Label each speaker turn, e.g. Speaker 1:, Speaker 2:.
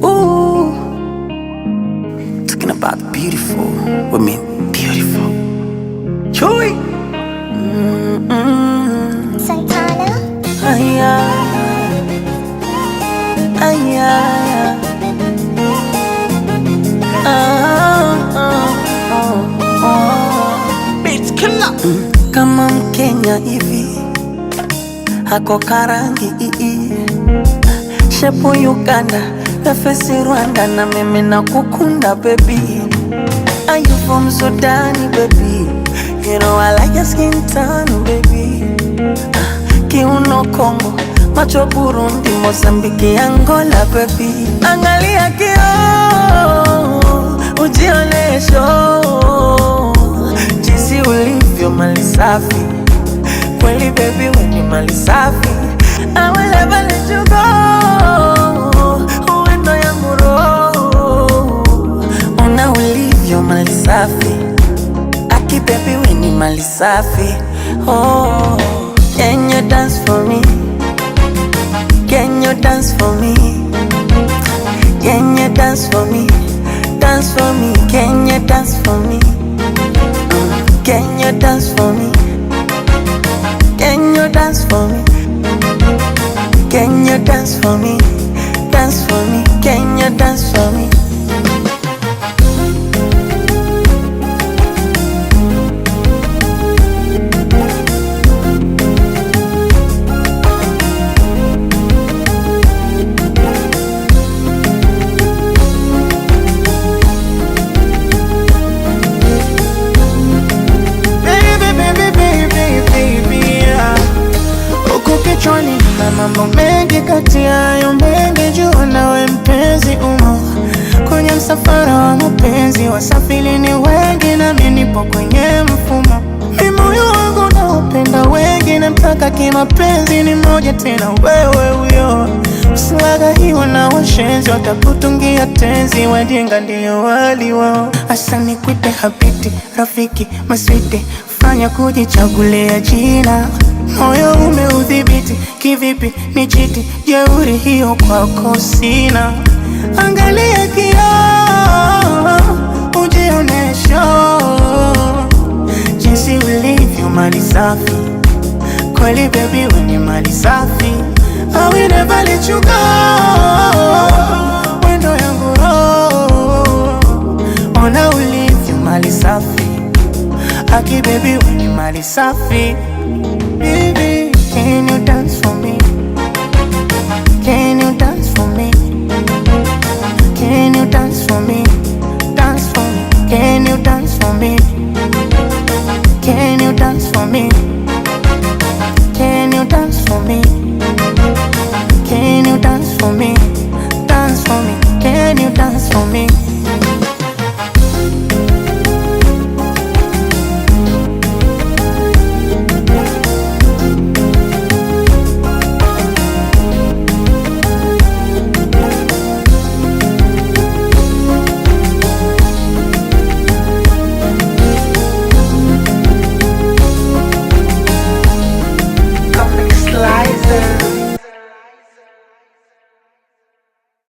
Speaker 1: Ooh, talking about beautiful women, beautiful. Joy.
Speaker 2: Santana.
Speaker 1: Aya, aya, Beats killer. Kama Mkenya hivi hako karangi shepu Uganda na fesi Rwanda na mimi na kukunda baby. Are you from Sudan baby? You know I like your skin tone baby. Kiuno Kongo, macho Burundi, Mozambiki, Angola baby. Angalia kio, ujionesho jinsi ulivyo mali safi. Kweli baby we ni mali safi. I will never let you go. Uwendo yangu roho, una ulivyo mali safi. Aki baby we ni mali safi. Oh, can you dance for me? Can you dance for me? Can you dance for me? Dance for me. Can you dance for me? Can you dance for me? Can you dance for me? Can you dance for me? Dance for me. Can you dance for me?
Speaker 3: Mambo mengi kati yayo mengi jua nawe mpenzi umo kwenye msafara wa mapenzi, wasafiri ni wengi na mimi nipo kwenye mfumo. Mimi moyo wangu na upenda wengi, namtaka kimapenzi ni moja tena wewe huyo. Usilaga hiwa na washenzi watakutungia tenzi, wajinga ndio wali wao. Asa nikuite habiti, rafiki, maswiti, fanya kujichagulia jina. Moyo umeudhibiti, kivipi ni chiti, jeuri hiyo kwako sina. Angalia kioo, ujionesho jinsi ulivyo mali safi. Kweli baby we ni mali safi. I will never let you go. Wendo yangu roho, ona ulivyo mali safi. Aki baby we ni mali safi. Baby, can you dance